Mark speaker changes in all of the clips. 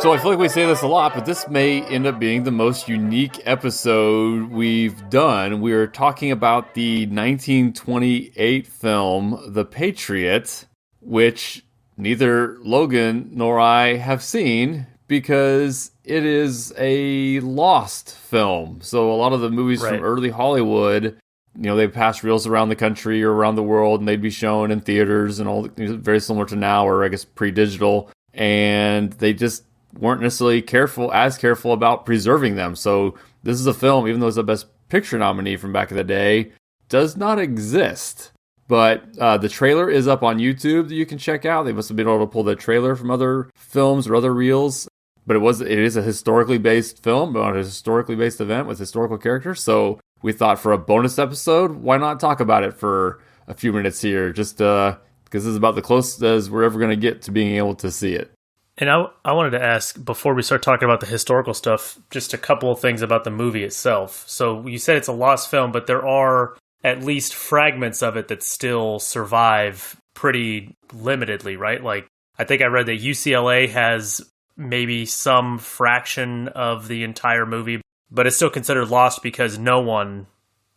Speaker 1: So I feel like we say this a lot, but this may end up being the most unique episode we've done. We are talking about the 1928 film, The Patriot, which neither Logan nor I have seen because it is a lost film. So a lot of the movies from early Hollywood, they passed reels around the country or around the world, and they'd be shown in theaters and all, very similar to now, or I guess pre-digital, and they just weren't necessarily as careful about preserving them. So this is a film, even though it's a Best Picture nominee from back in the day, does not exist. But the trailer is up on YouTube that you can check out. They must have been able to pull the trailer from other films or other reels. But it is a historically based film on a historically based event with historical characters. So we thought for a bonus episode, why not talk about it for a few minutes here? Just because this is about the closest as we're ever going to get to being able to see it.
Speaker 2: And I wanted to ask, before we start talking about the historical stuff, just a couple of things about the movie itself. So you said it's a lost film, but there are at least fragments of it that still survive pretty limitedly, right? Like, I think I read that UCLA has maybe some fraction of the entire movie, but it's still considered lost because no one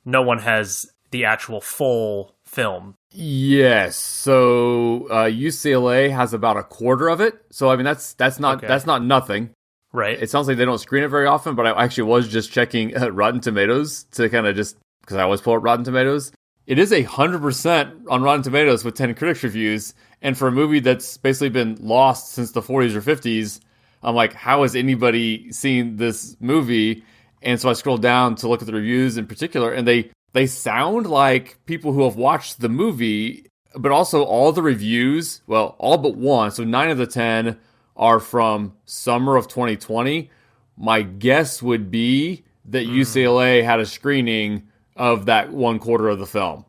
Speaker 2: has the actual full film.
Speaker 1: Yes. So UCLA has about a quarter of it. So I mean that's not nothing.
Speaker 2: Right.
Speaker 1: It sounds like they don't screen it very often, but I actually was just checking Rotten Tomatoes to kind of just because I always pull up Rotten Tomatoes. It is 100% on Rotten Tomatoes with 10 critics reviews, and for a movie that's basically been lost since the 40s or 50s, I'm like, how has anybody seen this movie? And so I scrolled down to look at the reviews in particular, and they sound like people who have watched the movie, but also all the reviews, well, all but one, so 9 of the 10 are from summer of 2020. My guess would be that UCLA had a screening of that one quarter of the film.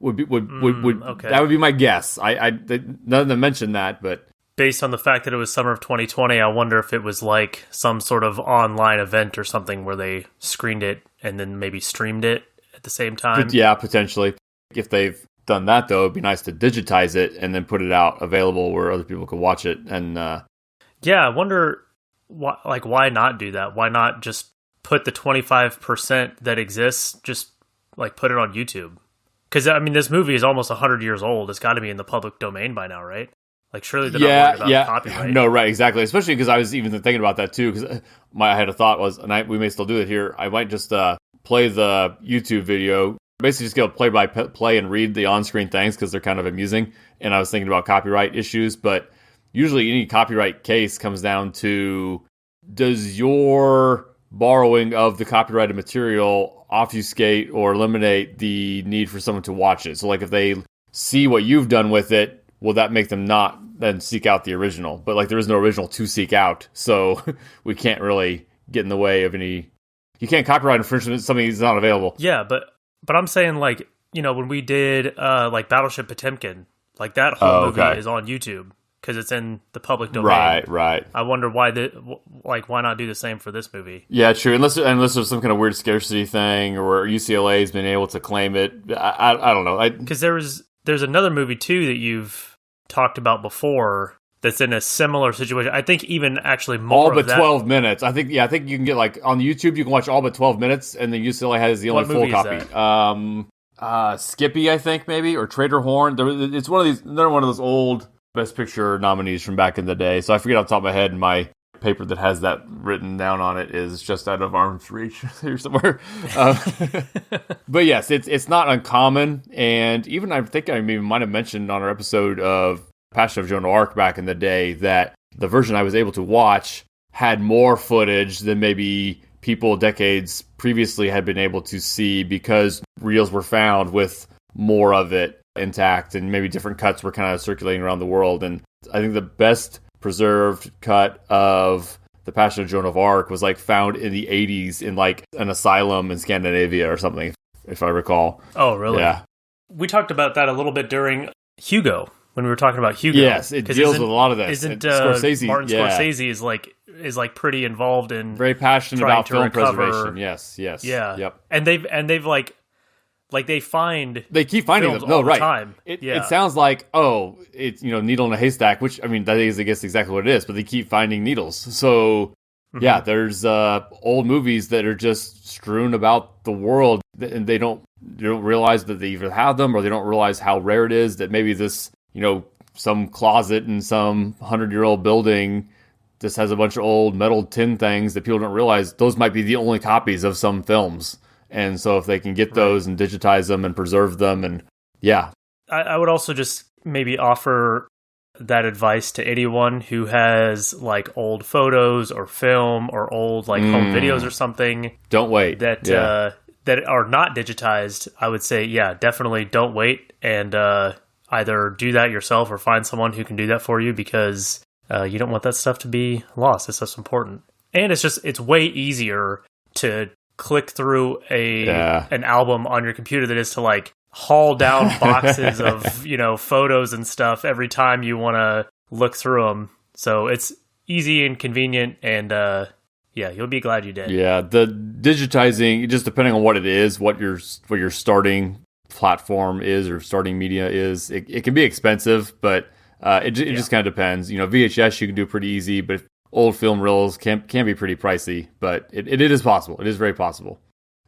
Speaker 1: Okay. That would be my guess. None of them mentioned that, but
Speaker 2: based on the fact that it was summer of 2020, I wonder if it was like some sort of online event or something where they screened it and then maybe streamed it at the same time.
Speaker 1: Yeah, potentially. If they've done that, though, it'd be nice to digitize it and then put it out available where other people could watch it. And
Speaker 2: yeah, I wonder why not do that? Why not just put the 25% that exists, just like put it on YouTube? Because I mean, this movie is almost 100 years old. It's got to be in the public domain by now, right? Like, surely they're not worried about copyright.
Speaker 1: No, right, exactly. Especially because I was even thinking about that too. Because I had a thought was, and we may still do it here. I might just play the YouTube video, basically just go play by play and read the on-screen things because they're kind of amusing. And I was thinking about copyright issues, but usually any copyright case comes down to, does your borrowing of the copyrighted material obfuscate or eliminate the need for someone to watch it? So like if they see what you've done with it, will that make them not then seek out the original? But like there is no original to seek out, so we can't really get in the way of any. You can't copyright infringement something that's not available.
Speaker 2: Yeah, but I'm saying like when we did like Battleship Potemkin, like that whole movie is on YouTube because it's in the public domain.
Speaker 1: Right.
Speaker 2: I wonder why not do the same for this movie?
Speaker 1: Yeah, true. Unless there's some kind of weird scarcity thing, or UCLA has been able to claim it. I don't know. Because
Speaker 2: there's another movie too that you've talked about before that's in a similar situation. I think even actually more
Speaker 1: all but 12 minutes. I think you can get like on YouTube you can watch all but 12 minutes, and then UCLA has the only full copy. Skippy, I think maybe, or Trader Horn. It's one of these. They're one of those old Best Picture nominees from back in the day. So I forget off the top of my head. My paper that has that written down on it is just out of arm's reach here somewhere. But yes, it's not uncommon, and even I think I maybe might have mentioned on our episode of Passion of Joan of Arc back in the day that the version I was able to watch had more footage than maybe people decades previously had been able to see because reels were found with more of it intact, and maybe different cuts were kind of circulating around the world. And I think the best preserved cut of The Passion of Joan of Arc was like found in the 80s in like an asylum in Scandinavia or something, if I recall.
Speaker 2: Oh, really?
Speaker 1: Yeah.
Speaker 2: We talked about that a little bit during Hugo, when we were talking about Hugo.
Speaker 1: Yes, it deals with a lot of this.
Speaker 2: Isn't
Speaker 1: Scorsese,
Speaker 2: Martin Scorsese is like pretty involved in
Speaker 1: very passionate about film preservation. Yes.
Speaker 2: Yeah.
Speaker 1: Yep.
Speaker 2: And they've like Like they
Speaker 1: keep finding them. No,
Speaker 2: all
Speaker 1: right.
Speaker 2: the time.
Speaker 1: It sounds like, it's, needle in a haystack, which, I mean, that is, I guess, exactly what it is, but they keep finding needles. So, yeah, there's old movies that are just strewn about the world, and they don't realize that they either have them, or they don't realize how rare it is that maybe this, some closet in some 100-year-old building just has a bunch of old metal tin things that people don't realize those might be the only copies of some films. And so if they can get those and digitize them and preserve them, and
Speaker 2: I would also just maybe offer that advice to anyone who has like old photos or film or old like home videos or something.
Speaker 1: Don't wait.
Speaker 2: That are not digitized. I would say, definitely don't wait, and either do that yourself or find someone who can do that for you, because you don't want that stuff to be lost. This stuff's important. And it's way easier to click through an album on your computer than it is to like haul down boxes of, photos and stuff every time you want to look through them. So it's easy and convenient, and you'll be glad you did. Yeah,
Speaker 1: the digitizing, just depending on what it is, what your starting platform is or starting media is, it can be expensive, but it just kind of depends. VHS you can do pretty easy, but old film reels can be pretty pricey, but it is possible. It is very possible.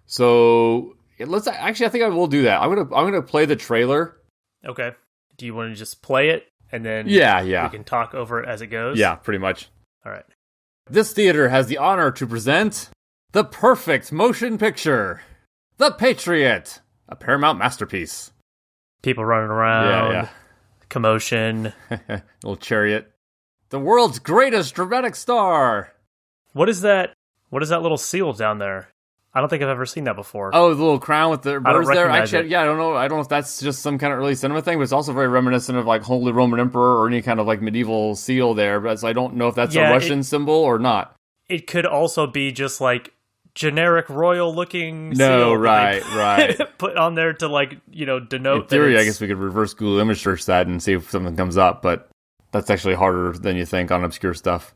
Speaker 1: So I think I will do that. I'm gonna play the trailer.
Speaker 2: Okay. Do you want to just play it and then we can talk over it as it goes?
Speaker 1: Yeah, pretty much.
Speaker 2: All right.
Speaker 1: This theater has the honor to present the perfect motion picture, The Patriot, a Paramount masterpiece.
Speaker 2: People running around, commotion,
Speaker 1: little chariot. The world's greatest dramatic star.
Speaker 2: What is that? What is that little seal down there? I don't think I've ever seen that before.
Speaker 1: Oh, the little crown with the birds there. Actually,
Speaker 2: I
Speaker 1: don't know. I don't know if that's just some kind of early cinema thing, but it's also very reminiscent of like Holy Roman Emperor or any kind of like medieval seal there. But so I don't know if that's a Russian symbol or not.
Speaker 2: It could also be just like generic royal looking
Speaker 1: seal.
Speaker 2: No,
Speaker 1: right.
Speaker 2: Put on there to like, denote.
Speaker 1: In theory, I guess we could reverse Google image search that and see if something comes up, but that's actually harder than you think on obscure stuff.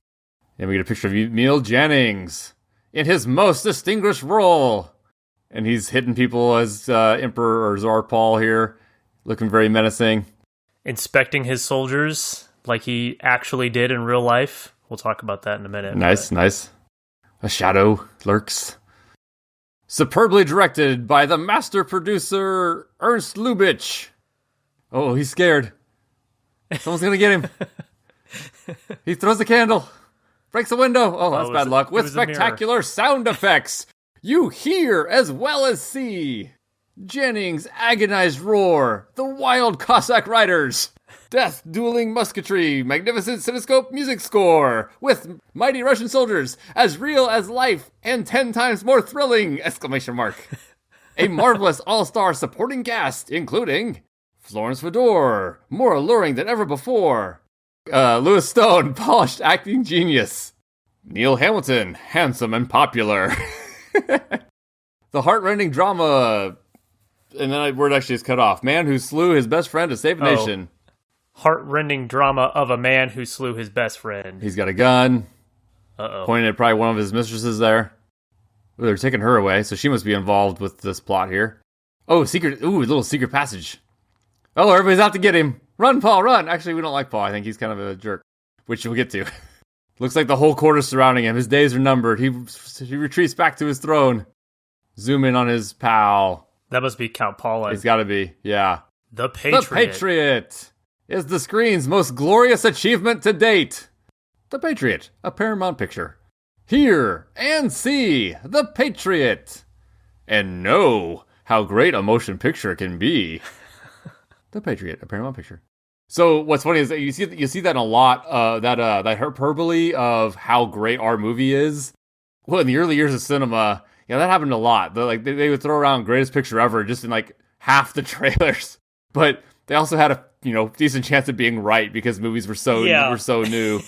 Speaker 1: And we get a picture of Neil Jennings in his most distinguished role. And he's hitting people as Emperor or Czar Paul here, looking very menacing.
Speaker 2: Inspecting his soldiers like he actually did in real life. We'll talk about that in a minute.
Speaker 1: Nice. A shadow lurks. Superbly directed by the master producer, Ernst Lubitsch. Oh, he's scared. Someone's going to get him. He throws the candle. Breaks the window. Oh, that's bad luck. With spectacular sound effects. You hear as well as see. Jennings' agonized roar. The wild Cossack riders. Death dueling musketry. Magnificent cinescope music score. With mighty Russian soldiers. As real as life and 10 times more thrilling! ! A marvelous all-star supporting cast, including Florence Fedor, more alluring than ever before. Louis Stone, polished acting genius. Neil Hamilton, handsome and popular. The heartrending drama, and then word actually is cut off. Man who slew his best friend to save a nation.
Speaker 2: Heartrending drama of a man who slew his best friend.
Speaker 1: He's got a gun.
Speaker 2: Uh-oh.
Speaker 1: Pointing at probably one of his mistresses there. Ooh, they're taking her away, so she must be involved with this plot here. Oh, little secret passage. Oh, everybody's out to get him. Run, Paul, run. Actually, we don't like Paul. I think he's kind of a jerk, which we'll get to. Looks like the whole court is surrounding him. His days are numbered. He retreats back to his throne. Zoom in on his pal.
Speaker 2: That must be Count Paula.
Speaker 1: It's got to be, yeah.
Speaker 2: The Patriot.
Speaker 1: The Patriot is the screen's most glorious achievement to date. The Patriot, a Paramount picture. Hear and see The Patriot. And know how great a motion picture can be. The Patriot, a Paramount picture. So what's funny is that you see that in a lot, that hyperbole of how great our movie is. Well, in the early years of cinema, that happened a lot. They would throw around greatest picture ever just in like half the trailers. But they also had a decent chance of being right because movies were so new.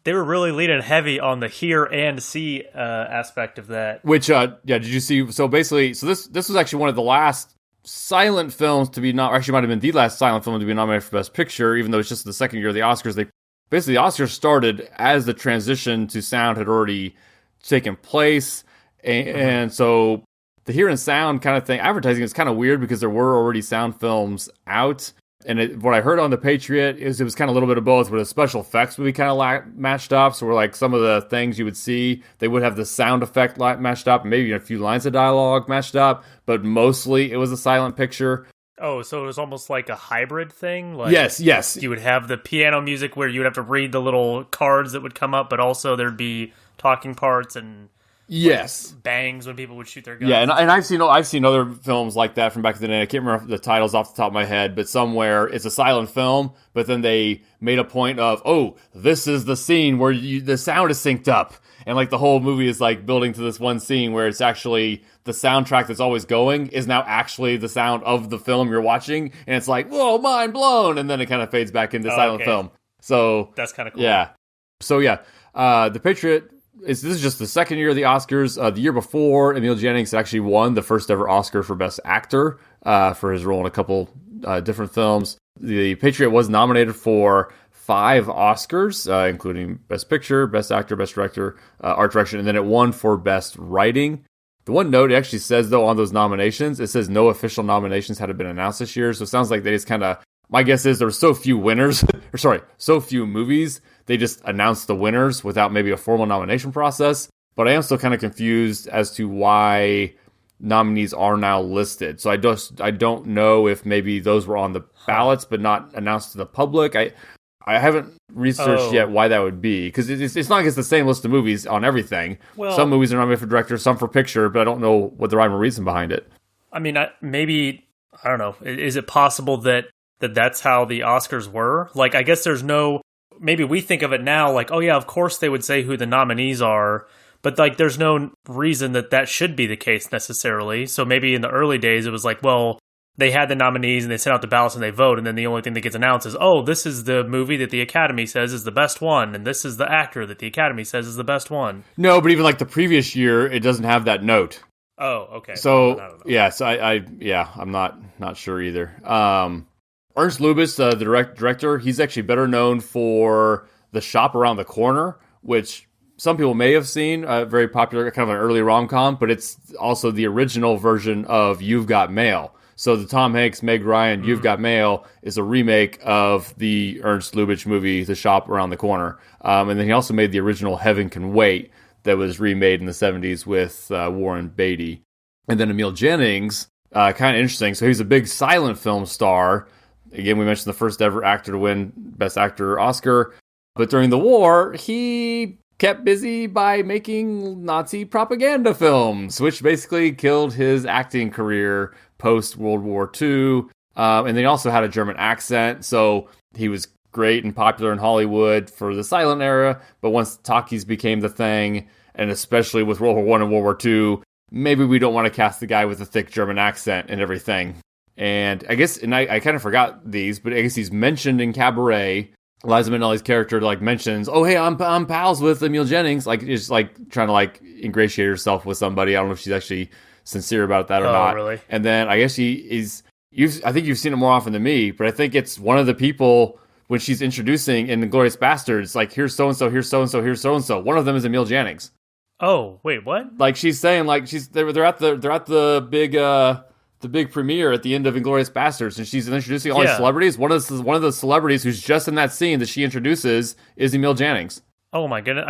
Speaker 2: They were really leaning heavy on the hear and see aspect of that.
Speaker 1: Which did you see? So basically, this was actually one of the last silent films to be actually might have been the last silent film to be nominated for Best Picture, even though it's just the second year of the Oscars. The Oscars started as the transition to sound had already taken place, and so the hear and sound kind of thing, advertising is kind of weird because there were already sound films out. And what I heard on The Patriot is it was kind of a little bit of both, where the special effects would be kind of matched up. So we're like some of the things you would see, they would have the sound effect matched up, maybe a few lines of dialogue matched up, but mostly it was a silent picture.
Speaker 2: Oh, so it was almost like a hybrid thing? Like
Speaker 1: Yes.
Speaker 2: You would have the piano music where you would have to read the little cards that would come up, but also there'd be talking parts and
Speaker 1: yes,
Speaker 2: bangs when people would shoot their guns.
Speaker 1: Yeah, and I've seen other films like that from back in the day. I can't remember the titles off the top of my head, but somewhere it's a silent film, but then they made a point of, oh, this is the scene where the sound is synced up. And like the whole movie is like building to this one scene where it's actually the soundtrack that's always going is now actually the sound of the film you're watching. And it's like, whoa, mind blown. And then it kind of fades back into silent film. So
Speaker 2: that's kind of cool.
Speaker 1: Yeah. So yeah, The Patriot, this is just the second year of the Oscars. The year before, Emil Jannings actually won the first ever Oscar for Best Actor for his role in a couple different films. The Patriot was nominated for 5 Oscars, including Best Picture, Best Actor, Best Director, Art Direction, and then it won for Best Writing. The one note it actually says, though, on those nominations, it says no official nominations had been announced this year, so it sounds like they just kind of, my guess is there were so few winners, so few movies, they just announced the winners without maybe a formal nomination process. But I am still kind of confused as to why nominees are now listed. So I don't know if maybe those were on the ballots but not announced to the public. I haven't researched yet why that would be, because it's not like it's the same list of movies on everything. Well, some movies are nominated for director, some for picture, but I don't know what the rhyme or reason behind it.
Speaker 2: I mean, maybe, I don't know, is it possible that that's how the Oscars were? Like, I guess there's no, maybe we think of it now like, oh yeah, of course they would say who the nominees are, but like there's no reason that should be the case necessarily. So maybe in the early days it was like, well, they had the nominees and they sent out the ballots and they vote, and then the only thing that gets announced is, oh, this is the movie that the Academy says is the best one, and this is the actor that the Academy says is the best one.
Speaker 1: No, but even like the previous year, it doesn't have that note.
Speaker 2: Oh, okay.
Speaker 1: So, yeah, so I'm not sure either. Ernst Lubitsch, the director, he's actually better known for The Shop Around the Corner, which some people may have seen, very popular, kind of an early rom-com, but it's also the original version of You've Got Mail. So the Tom Hanks, Meg Ryan, You've Got Mail is a remake of the Ernst Lubitsch movie, The Shop Around the Corner. And then he also made the original Heaven Can Wait that was remade in the 70s with Warren Beatty. And then Emil Jannings, kind of interesting. So he's a big silent film star. Again, we mentioned the first ever actor to win Best Actor Oscar. But during the war, he kept busy by making Nazi propaganda films, which basically killed his acting career post-World War II. And then he also had a German accent, so he was great and popular in Hollywood for the silent era. But once talkies became the thing, and especially with World War I and World War II, maybe we don't want to cast the guy with a thick German accent and everything. And I guess, and I kind of forgot these, but I guess he's mentioned in Cabaret. Liza Minnelli's character like mentions, oh hey, I'm pals with Emil Jannings, like just like trying to like ingratiate herself with somebody. I don't know if she's actually sincere about that or not.
Speaker 2: Really?
Speaker 1: And then I guess she is. I think you've seen it more often than me, but I think it's one of the people when she's introducing in Inglourious Bastards, like here's so and so, here's so and so, here's so and so. One of them is Emil Jannings.
Speaker 2: Oh wait, what?
Speaker 1: Like she's saying, like they're at the big premiere at the end of Inglourious Bastards, and she's introducing all these celebrities. One of the celebrities who's just in that scene that she introduces is Emil Jannings.
Speaker 2: Oh my goodness,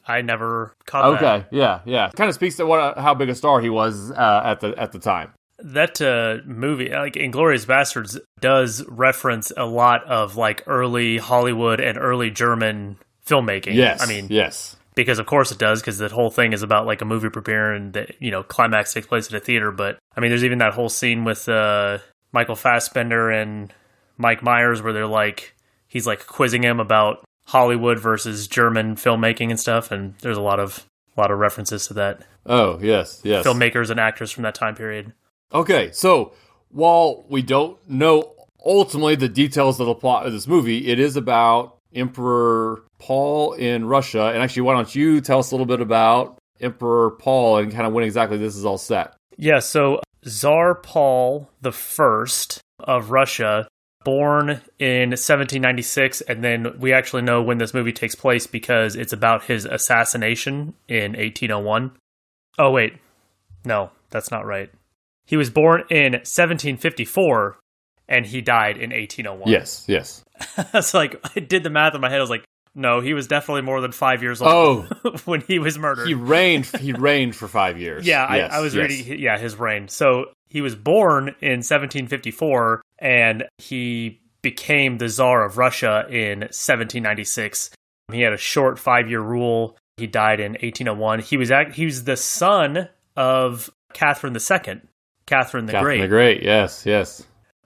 Speaker 2: I never caught that.
Speaker 1: Okay, yeah. Kind of speaks to how big a star he was at the time.
Speaker 2: That movie, like Inglourious Bastards, does reference a lot of like early Hollywood and early German filmmaking.
Speaker 1: Yes,
Speaker 2: I mean,
Speaker 1: yes.
Speaker 2: Because of course it does, because the whole thing is about like a movie premiere and the climax takes place at a theater. But I mean, there's even that whole scene with Michael Fassbender and Mike Myers where they're like, he's like quizzing him about Hollywood versus German filmmaking and stuff, and there's a lot of references to that.
Speaker 1: Oh yes.
Speaker 2: Filmmakers and actors from that time period.
Speaker 1: Okay, so while we don't know ultimately the details of the plot of this movie, it is about Emperor Paul in Russia. And actually, why don't you tell us a little bit about Emperor Paul and kind of when exactly this is all set?
Speaker 2: Yeah, so Tsar Paul I of Russia, born in 1796, and then we actually know when this movie takes place because it's about his assassination in 1801. Oh, wait. No, That's not right. He was born in 1754, and he died in 1801.
Speaker 1: Yes.
Speaker 2: It's like, I did the math in my head. I was like, no, he was definitely more than 5 years old when he was murdered.
Speaker 1: He reigned for 5 years.
Speaker 2: Yeah, I was reading, his reign. So he was born in 1754, and he became the Tsar of Russia in 1796. He had a short 5-year rule. He died in 1801. He was the son of Catherine II, Catherine the Great.
Speaker 1: Catherine the Great, yes.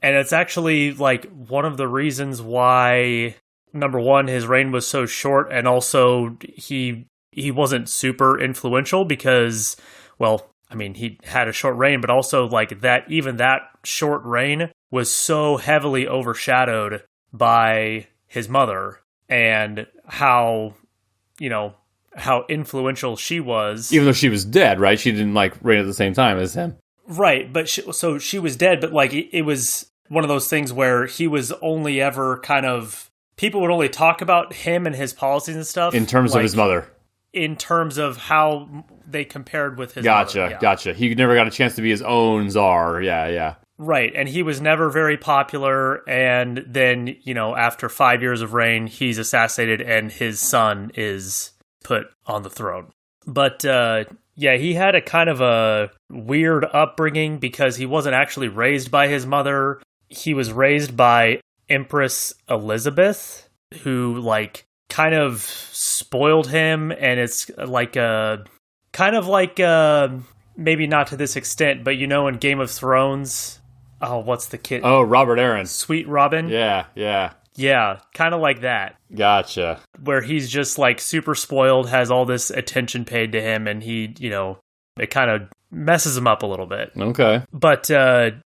Speaker 2: And it's actually like one of the reasons why, number one, his reign was so short, and also he wasn't super influential because, well, I mean, he had a short reign, but also like that, even that short reign was so heavily overshadowed by his mother and how influential she was.
Speaker 1: Even though she was dead, right? She didn't like reign at the same time as him.
Speaker 2: Right, but so she was dead, but like it was one of those things where he was only ever kind of, people would only talk about him and his policies and stuff.
Speaker 1: In terms of his mother.
Speaker 2: In terms of how they compared with his mother. Yeah.
Speaker 1: Gotcha. He never got a chance to be his own czar. Yeah.
Speaker 2: Right, and he was never very popular, and then, after 5 years of reign, he's assassinated, and his son is put on the throne. But, he had a kind of a weird upbringing because he wasn't actually raised by his mother. He was raised by Empress Elizabeth, who, like, kind of spoiled him, and it's like maybe not to this extent, but in Game of Thrones, what's the kid?
Speaker 1: Oh, Robert Aaron.
Speaker 2: Sweet Robin?
Speaker 1: Yeah.
Speaker 2: Yeah, kind of like that.
Speaker 1: Gotcha.
Speaker 2: Where he's just like super spoiled, has all this attention paid to him, and he, it kind of messes him up a little bit.
Speaker 1: Okay.
Speaker 2: But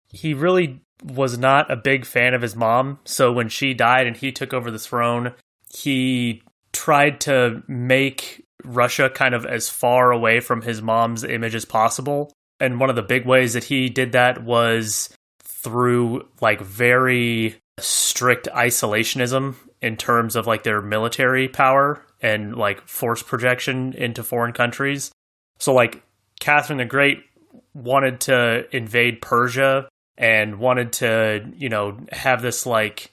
Speaker 2: he really was not a big fan of his mom, so when she died and he took over the throne, he tried to make Russia kind of as far away from his mom's image as possible. And one of the big ways that he did that was through like very strict isolationism in terms of like their military power and like force projection into foreign countries. So like Catherine the Great wanted to invade Persia and wanted to, have this like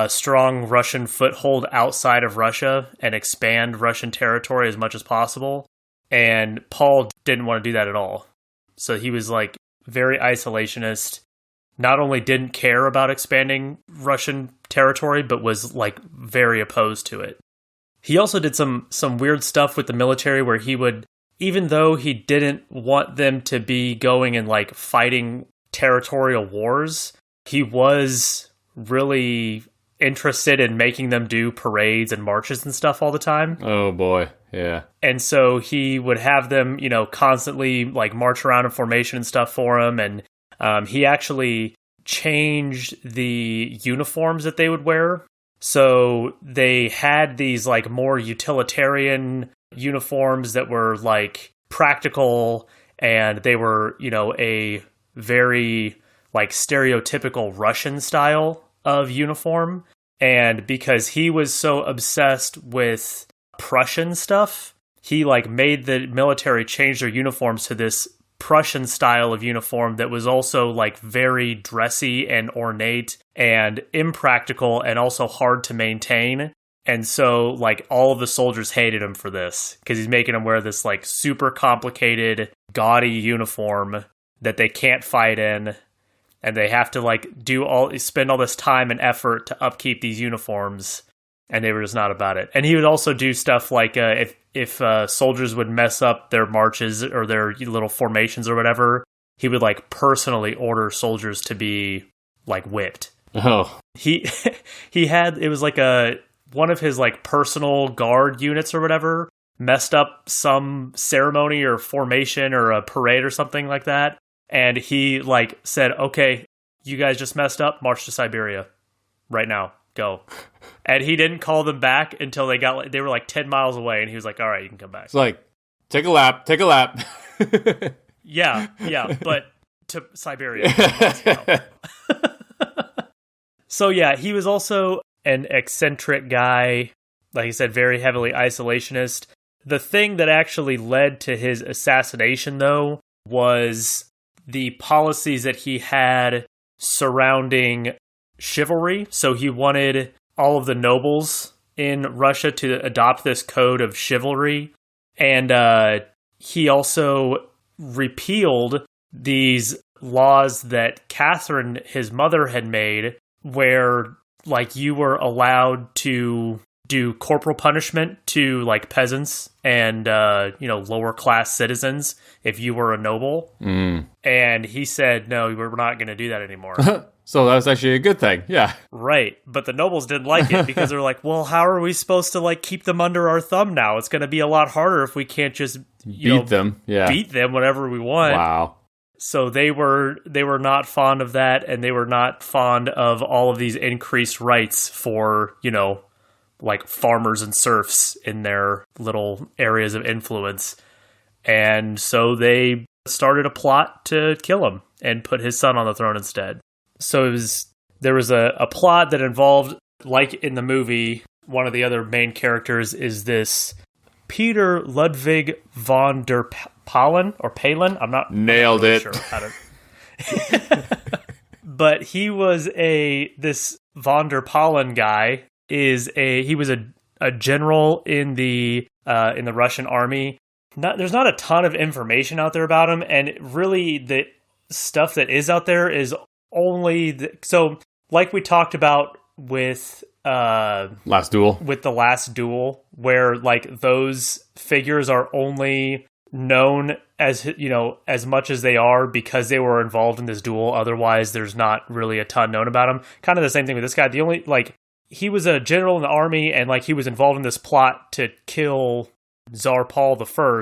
Speaker 2: strong Russian foothold outside of Russia and expand Russian territory as much as possible. And Paul didn't want to do that at all. So he was like very isolationist, not only didn't care about expanding Russian territory, but was like very opposed to it. He also did some weird stuff with the military where he would, even though he didn't want them to be going and like fighting territorial wars, he was really interested in making them do parades and marches and stuff all the time.
Speaker 1: Oh boy, yeah.
Speaker 2: And so he would have them, constantly like march around in formation and stuff for him. And he actually changed the uniforms that they would wear. So they had these like more utilitarian uniforms that were like practical, and they were, a very like stereotypical Russian style of uniform. And because he was so obsessed with Prussian stuff, he like made the military change their uniforms to this Prussian style of uniform that was also like very dressy and ornate and impractical and also hard to maintain. And so like all of the soldiers hated him for this because he's making them wear this like super complicated, gaudy uniform that they can't fight in. And they have to like spend all this time and effort to upkeep these uniforms, and they were just not about it. And he would also do stuff like if soldiers would mess up their marches or their little formations or whatever, he would like personally order soldiers to be like whipped.
Speaker 1: Oh,
Speaker 2: he had, it was like one of his like personal guard units or whatever messed up some ceremony or formation or a parade or something like that. And he like said, okay, you guys just messed up, march to Siberia right now, go. And he didn't call them back until they were like 10 miles away. And he was like, all right, you can come back.
Speaker 1: It's like, take a lap.
Speaker 2: Yeah, but to Siberia. So yeah, he was also an eccentric guy. Like I said, very heavily isolationist. The thing that actually led to his assassination, though, was the policies that he had surrounding chivalry. So he wanted all of the nobles in Russia to adopt this code of chivalry. And he also repealed these laws that Catherine, his mother, had made, where like you were allowed to do corporal punishment to like peasants and lower class citizens if you were a noble. And he said, no, we're not going to do that anymore.
Speaker 1: So that was actually a good thing. Yeah.
Speaker 2: Right. But the nobles didn't like it because they're like, well, how are we supposed to like keep them under our thumb now? It's going to be a lot harder if we can't just
Speaker 1: beat them
Speaker 2: whenever we want.
Speaker 1: Wow.
Speaker 2: So they were not fond of that, and they were not fond of all of these increased rights for, like farmers and serfs in their little areas of influence. And so they started a plot to kill him and put his son on the throne instead. So there was a plot that involved, like in the movie, one of the other main characters is this Peter Ludwig von der Palin or Palin. I'm not really sure how to. But he was this von der Palin guy he was a general in the Russian army. There's not a ton of information out there about him, and really the stuff that is out there is only so like we talked about with
Speaker 1: Last Duel,
Speaker 2: where like those figures are only known as as much as they are because they were involved in this duel. Otherwise there's not really a ton known about him. Kind of the same thing with this guy. The only he was a general in the army, and like he was involved in this plot to kill Tsar Paul I.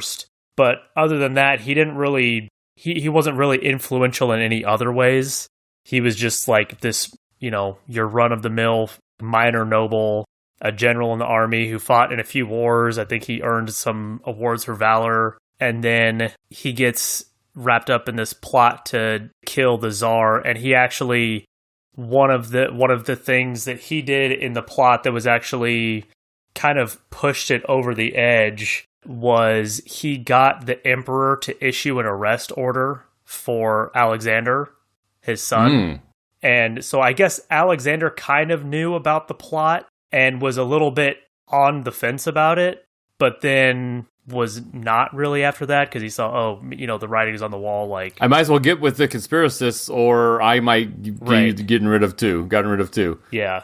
Speaker 2: But other than that, he didn't really he wasn't really influential in any other ways. He was just like this, your run-of-the-mill minor noble, a general in the army who fought in a few wars. I think he earned some awards for valor. And then he gets wrapped up in this plot to kill the Tsar. And he actually, one of the things that he did in the plot that was actually kind of pushed it over the edge was he got the emperor to issue an arrest order for Alexander, his son. And so I guess Alexander kind of knew about the plot and was a little bit on the fence about it, but then was not really after that because he saw, the writing's on the wall. Like,
Speaker 1: I might as well get with the conspiracists, or I might be gotten rid of two.
Speaker 2: Yeah.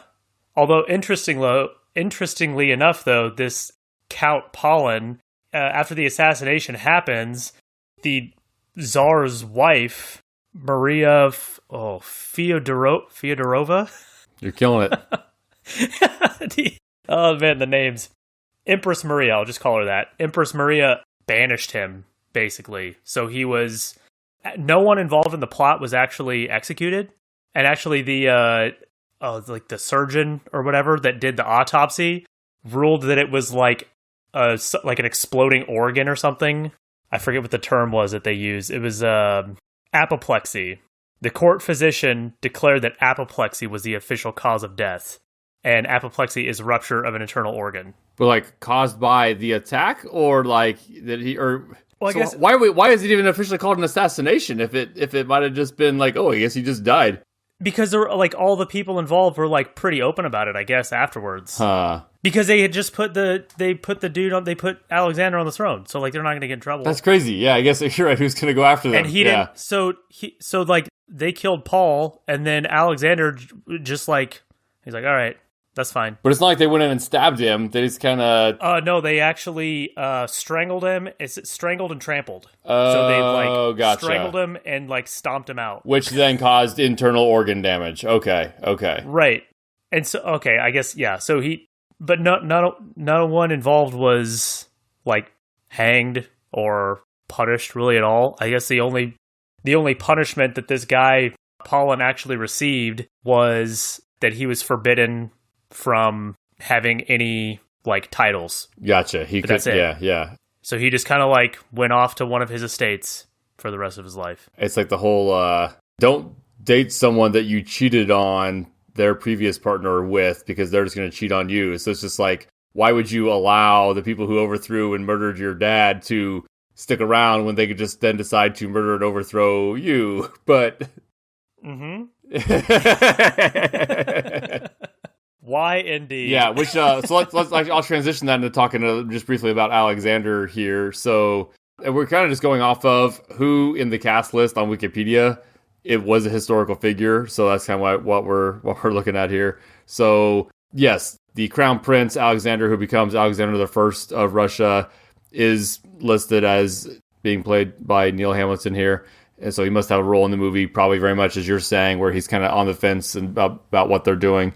Speaker 2: Although interestingly enough, though, this Count Paulin, after the assassination happens, the Tsar's wife, Maria Fyodorova.
Speaker 1: You're killing it.
Speaker 2: Oh man, the names. Empress Maria, I'll just call her that. Empress Maria banished him, basically. So no one involved in the plot was actually executed. And actually the surgeon or whatever that did the autopsy ruled that it was like an exploding organ or something. I forget what the term was that they used. It was apoplexy. The court physician declared that apoplexy was the official cause of death, and apoplexy is rupture of an internal organ.
Speaker 1: But like caused by the attack, or like that he or.
Speaker 2: Well, I guess
Speaker 1: why is it even officially called an assassination if it might have just been like, oh, I guess he just died?
Speaker 2: Because there were, like, all the people involved were like pretty open about it, I guess, afterwards. Because they had just put Alexander on the throne, so like they're not going to get in trouble.
Speaker 1: That's crazy. Yeah, I guess you're right. Who's going to go after them?
Speaker 2: And he didn't. So like they killed Paul, and then Alexander just like he's like, all right, that's fine.
Speaker 1: But it's not like they went in and stabbed him. They just kind of.
Speaker 2: No, they actually strangled him. It's strangled and trampled.
Speaker 1: Oh,
Speaker 2: so they like
Speaker 1: gotcha.
Speaker 2: Strangled him and like stomped him out,
Speaker 1: which then caused internal organ damage. Okay.
Speaker 2: Right. And so I guess yeah. So but no one involved was like hanged or punished really at all. I guess the only punishment that this guy Paulin actually received was that he was forbidden from having any like titles.
Speaker 1: Gotcha.
Speaker 2: That's it.
Speaker 1: Yeah.
Speaker 2: So he just kind of like went off to one of his estates for the rest of his life.
Speaker 1: It's like the whole don't date someone that you cheated on their previous partner with because they're just going to cheat on you. So it's just like, why would you allow the people who overthrew and murdered your dad to stick around when they could just then decide to murder and overthrow you. But
Speaker 2: why indeed?
Speaker 1: Yeah, which so let's I'll transition that into talking just briefly about Alexander here. So we're kind of just going off of who in the cast list on Wikipedia it was a historical figure. So that's kind of what we're looking at here. So yes, the Crown Prince Alexander, who becomes Alexander the First of Russia, is listed as being played by Neil Hamilton here. And so he must have a role in the movie, probably very much as you're saying, where he's kind of on the fence about what they're doing.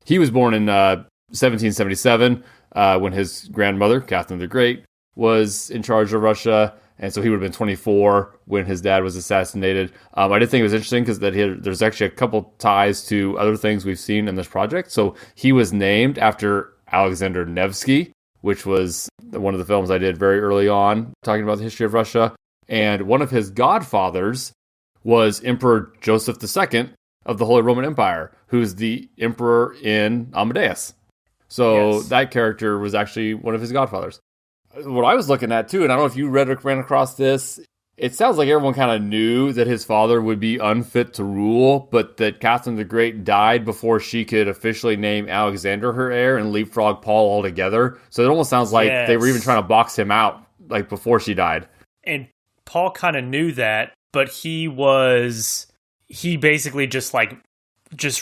Speaker 1: He was born in 1777 when his grandmother, Catherine the Great, was in charge of Russia. And so he would have been 24 when his dad was assassinated. I did think it was interesting because there's actually a couple ties to other things we've seen in this project. So he was named after Alexander Nevsky, which was one of the films I did very early on, talking about the history of Russia. And one of his godfathers was Emperor Joseph II of the Holy Roman Empire, who's the emperor in Amadeus. So that character was actually one of his godfathers. What I was looking at, too, and I don't know if you ran across this, it sounds like everyone kind of knew that his father would be unfit to rule, but that Catherine the Great died before she could officially name Alexander her heir and leapfrog Paul altogether. So it almost sounds like they were even trying to box him out like before she died.
Speaker 2: And Paul kind of knew that, but he basically just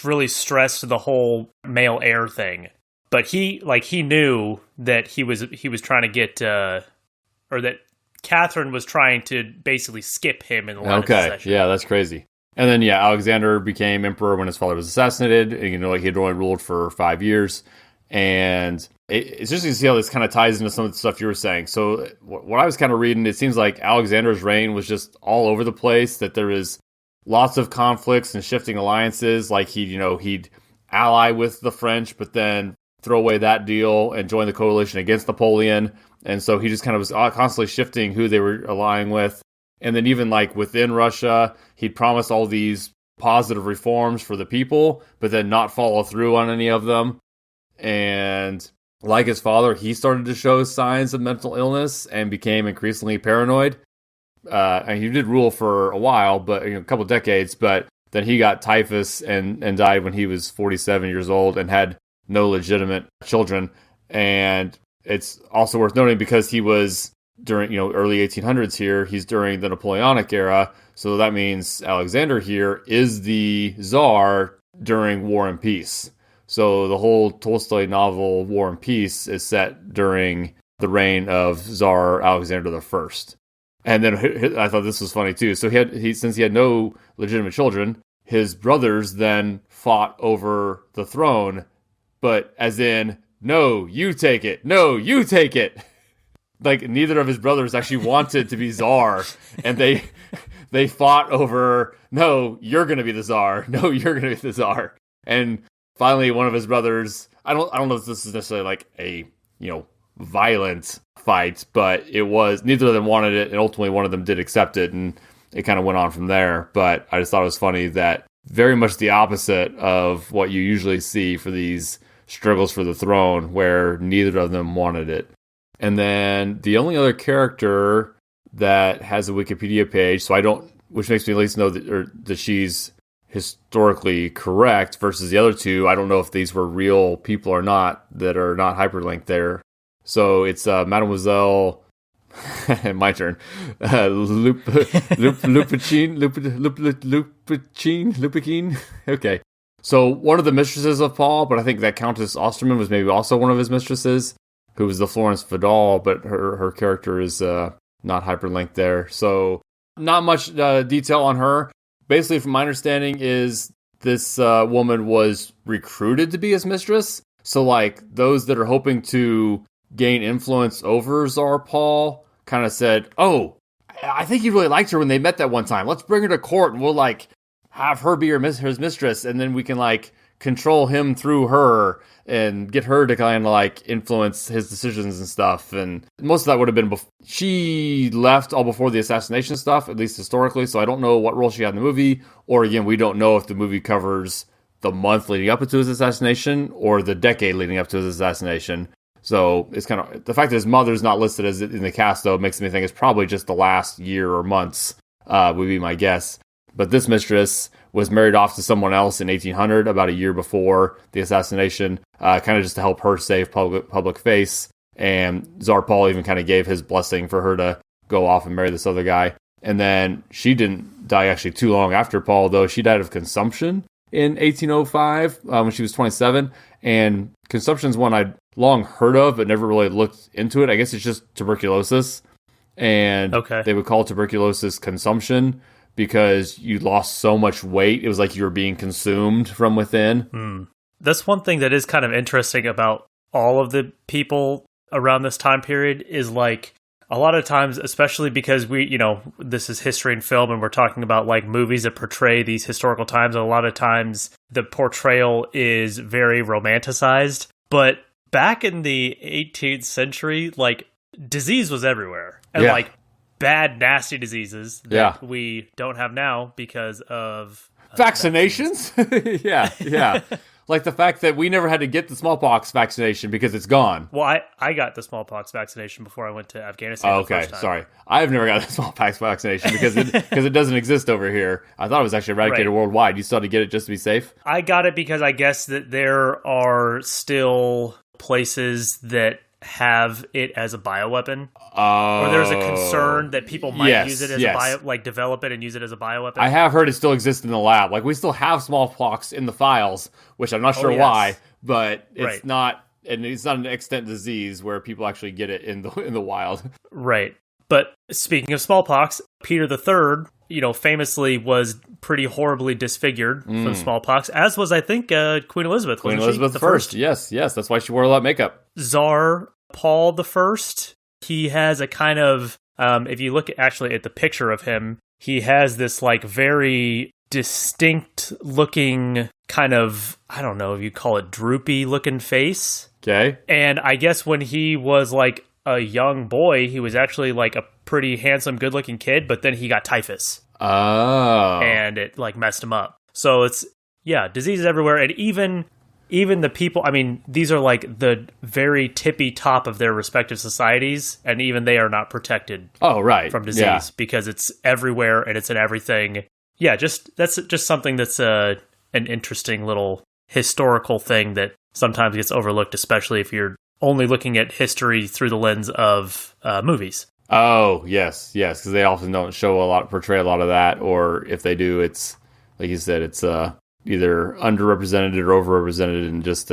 Speaker 2: really stressed the whole male heir thing. But he knew that he was trying to get, or that Catherine was trying to basically skip him in the line of succession. Yeah,
Speaker 1: that's crazy. And then, Alexander became emperor when his father was assassinated. And, he had only ruled for 5 years. And it's interesting to see how this kind of ties into some of the stuff you were saying. So what I was kind of reading, it seems like Alexander's reign was just all over the place, that there is lots of conflicts and shifting alliances. Like he'd ally with the French, but then throw away that deal and join the coalition against Napoleon. And so he just kind of was constantly shifting who they were allying with. And then even within Russia, he'd promise all these positive reforms for the people, but then not follow through on any of them. And like his father, he started to show signs of mental illness and became increasingly paranoid. And he did rule for a while, but a couple of decades, but then he got typhus and died when he was 47 years old and had no legitimate children. And it's also worth noting because he was during, early 1800s here, he's during the Napoleonic era. So that means Alexander here is the Tsar during War and Peace. So the whole Tolstoy novel War and Peace is set during the reign of Tsar Alexander I. And then I thought this was funny too. So since he had no legitimate children, his brothers then fought over the throne, but as in, no, you take it. No, you take it. Neither of his brothers actually wanted to be Tsar, and they fought over, no, you're going to be the Tsar. No, you're going to be the Tsar. And finally, one of his brothers, I don't know if this is necessarily a, violent fight, but it was, neither of them wanted it, and ultimately one of them did accept it, and it kind of went on from there. But I just thought it was funny that very much the opposite of what you usually see for these struggles for the throne, where neither of them wanted it. And then the only other character that has a Wikipedia page, which makes me at least know that she's historically correct versus the other two. I don't know if these were real people or not that are not hyperlinked there. So it's Mademoiselle, my turn, Lupicine. Okay. So one of the mistresses of Paul, but I think that Countess Osterman was maybe also one of his mistresses, who was the Florence Vidal, but her character is not hyperlinked there. So not much detail on her. Basically, from my understanding, is this woman was recruited to be his mistress. So those that are hoping to gain influence over Tsar Paul kind of said, oh, I think he really liked her when they met that one time. Let's bring her to court and we'll have her be his mistress, and then we can control him through her and get her to kind of influence his decisions and stuff. And most of that would have been she left all before the assassination stuff, at least historically. So I don't know what role she had in the movie, or again, we don't know if the movie covers the month leading up to his assassination or the decade leading up to his assassination. So it's kind of the fact that his mother's not listed as in the cast, though, makes me think it's probably just the last year or months, would be my guess. But this mistress was married off to someone else in 1800, about a year before the assassination, kind of just to help her save public face. And Tsar Paul even kind of gave his blessing for her to go off and marry this other guy. And then she didn't die actually too long after Paul, though. She died of consumption in 1805 when she was 27. And consumption is one I'd long heard of, but never really looked into it. I guess it's just tuberculosis. And they would call tuberculosis consumption because you lost so much weight. It was like you were being consumed from within.
Speaker 2: That's one thing that is kind of interesting about all of the people around this time period is like a lot of times, especially because this is history and film and we're talking about like movies that portray these historical times. A lot of times the portrayal is very romanticized, but back in the 18th century, like disease was everywhere and like bad, nasty diseases that we don't have now because of
Speaker 1: vaccinations. yeah. Like the fact that we never had to get the smallpox vaccination because it's gone.
Speaker 2: Well, I got the smallpox vaccination before I went to Afghanistan.
Speaker 1: The first time. Sorry. I've never got the smallpox vaccination because it doesn't exist over here. I thought it was actually eradicated worldwide. You still had to get it just to be safe?
Speaker 2: I got it because I guess that there are still places that have it as a bioweapon. Or there's a concern that people might use it as develop it and use it as a bioweapon.
Speaker 1: I have heard it still exists in the lab. Like we still have smallpox in the files, which I'm not sure why, but it's not, and it's not an extant disease where people actually get it in the wild.
Speaker 2: Right. But speaking of smallpox, Peter III, famously was pretty horribly disfigured from smallpox, as was, I think, Queen Elizabeth.
Speaker 1: Queen Elizabeth I. Yes. That's why she wore a lot of makeup.
Speaker 2: Tsar Paul I, he has a kind of, if you look at the picture of him, he has this like very distinct looking kind of, I don't know if you call it droopy looking face.
Speaker 1: Okay.
Speaker 2: And I guess when he was like a young boy, he was actually like a pretty handsome, good looking kid, but then he got typhus.
Speaker 1: Oh.
Speaker 2: And it like messed him up. So it's, diseases everywhere. And even the people, I mean, these are like the very tippy top of their respective societies, and even they are not protected from disease because it's everywhere and it's in everything. Yeah, that's just something that's an interesting little historical thing that sometimes gets overlooked, especially if you're only looking at history through the lens of movies.
Speaker 1: Oh, yes, because they often don't portray a lot of that, or if they do, it's, like you said, it's either underrepresented or overrepresented, and just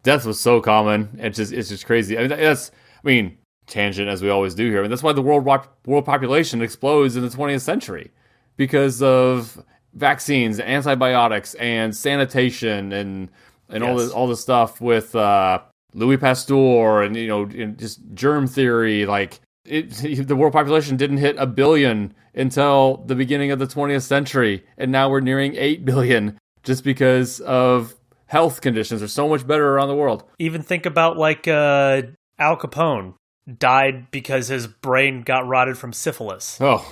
Speaker 1: death was so common. It's just crazy. I mean, tangent as we always do here. I mean, that's why the world population explodes in the 20th century because of vaccines, antibiotics, and sanitation, and all this stuff with Louis Pasteur, and just germ theory. Like the world population didn't hit 1 billion until the beginning of the 20th century, and now we're nearing 8 billion just because of health conditions are so much better around the world.
Speaker 2: Even think about like Al Capone died because his brain got rotted from syphilis.
Speaker 1: Oh,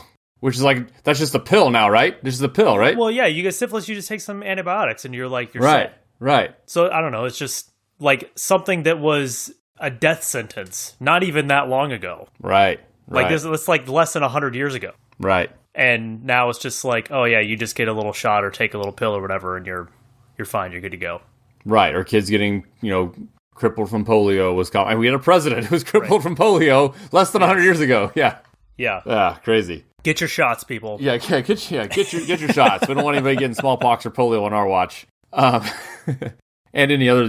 Speaker 1: which is like, that's just a pill now, right? This is a pill, right?
Speaker 2: Well, yeah, you get syphilis, you just take some antibiotics and you're
Speaker 1: right,
Speaker 2: set.
Speaker 1: Right.
Speaker 2: So I don't know, it's just like something that was a death sentence not even that long ago.
Speaker 1: Right.
Speaker 2: Like it's like less than 100 years ago.
Speaker 1: Right.
Speaker 2: And now it's just like, oh yeah, you just get a little shot or take a little pill or whatever and you're fine, you're good to go.
Speaker 1: Right. Or kids getting, crippled from polio was common. And we had a president who was crippled from polio less than 100 years ago. Yeah.
Speaker 2: Yeah.
Speaker 1: Yeah, crazy.
Speaker 2: Get your shots, people.
Speaker 1: Yeah, get your shots. We don't want anybody getting smallpox or polio on our watch. And any other,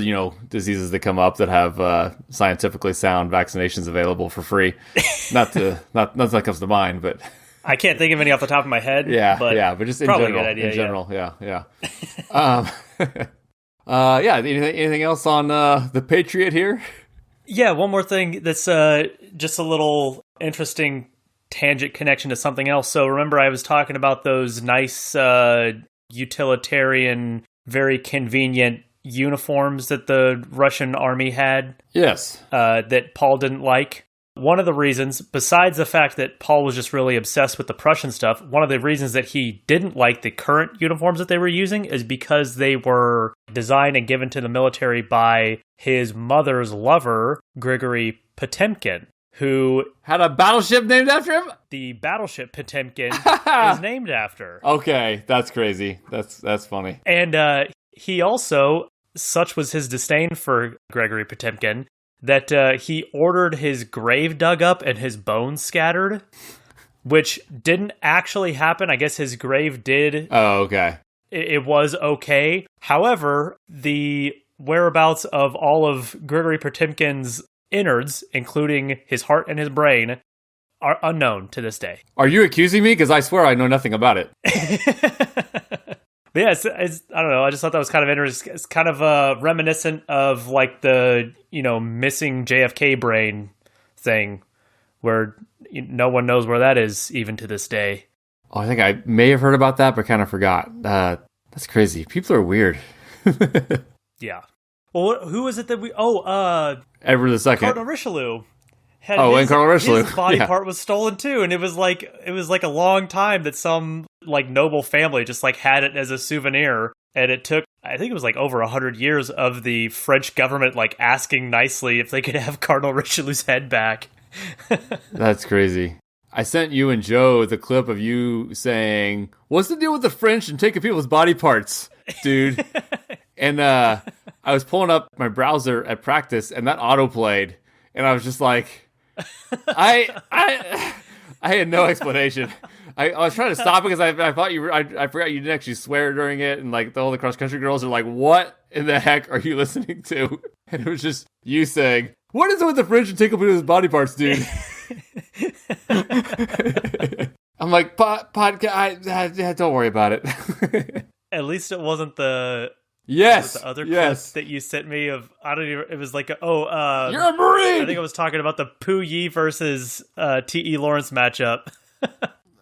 Speaker 1: diseases that come up that have scientifically sound vaccinations available for free. Nothing that comes to mind, but
Speaker 2: I can't think of any off the top of my head.
Speaker 1: But just in general, yeah. Anything else on the Patriot here?
Speaker 2: Yeah, one more thing that's just a little interesting tangent connection to something else. So remember I was talking about those nice utilitarian, very convenient uniforms that the Russian army had?
Speaker 1: Yes.
Speaker 2: That Paul didn't like. One of the reasons, besides the fact that Paul was just really obsessed with the Prussian stuff, one of the reasons that he didn't like the current uniforms that they were using is because they were designed and given to the military by his mother's lover, Grigory Potemkin, who
Speaker 1: had a battleship named after him?
Speaker 2: The battleship Potemkin is named after.
Speaker 1: Okay, that's crazy. That's funny.
Speaker 2: And he also, such was his disdain for Grigory Potemkin, that he ordered his grave dug up and his bones scattered, which didn't actually happen. I guess his grave did.
Speaker 1: Oh, okay.
Speaker 2: It was okay. However, the whereabouts of all of Grigory Potemkin's innards, including his heart and his brain, are unknown to this day.
Speaker 1: Are you accusing me? Because I swear I know nothing about it.
Speaker 2: But yeah, it's, I don't know. I just thought that was kind of interesting. It's kind of reminiscent of like the, missing JFK brain thing where no one knows where that is even to this day.
Speaker 1: Oh, I think I may have heard about that, but kind of forgot. That's crazy. People are weird.
Speaker 2: Yeah. Well, who was it that we...
Speaker 1: Edward II.
Speaker 2: Cardinal Richelieu.
Speaker 1: And Cardinal Richelieu.
Speaker 2: His body part was stolen too, and it was like a long time that some like noble family just like had it as a souvenir, and it took, I think it was like over 100 years of the French government like asking nicely if they could have Cardinal Richelieu's head back.
Speaker 1: That's crazy. I sent you and Joe the clip of you saying, "What's the deal with the French and taking people's body parts, dude?" And I was pulling up my browser at practice, and that auto-played, and I was just like, I had no explanation. I was trying to stop it because I thought I forgot you didn't actually swear during it, and like all the cross-country girls are like, "What in the heck are you listening to?" And it was just you saying, "What is it with the French and taking people's body parts, dude?" I'm like, podcast. Don't worry about it.
Speaker 2: At least it wasn't the
Speaker 1: the
Speaker 2: other clip that you sent me of. I don't even. It was like, you're
Speaker 1: a Marine.
Speaker 2: I think I was talking about the Pu Yi versus T.E. Lawrence matchup.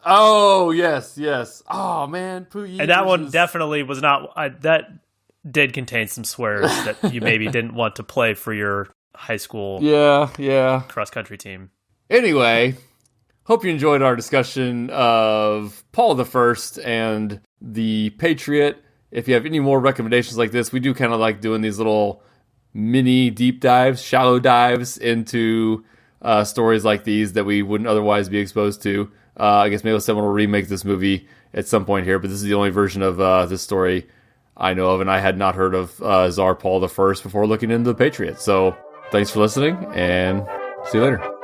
Speaker 1: Oh yes. Oh man, Pu Yi.
Speaker 2: And that one definitely was not. That did contain some swears that you maybe didn't want to play for your high school.
Speaker 1: Yeah.
Speaker 2: Cross country team.
Speaker 1: Anyway, hope you enjoyed our discussion of Paul I and the Patriot. If you have any more recommendations like this, we do kind of like doing these little mini deep dives, shallow dives into stories like these that we wouldn't otherwise be exposed to. I guess maybe someone will remake this movie at some point here, but this is the only version of this story I know of, and I had not heard of Tsar Paul I before looking into the Patriot. So thanks for listening, and see you later.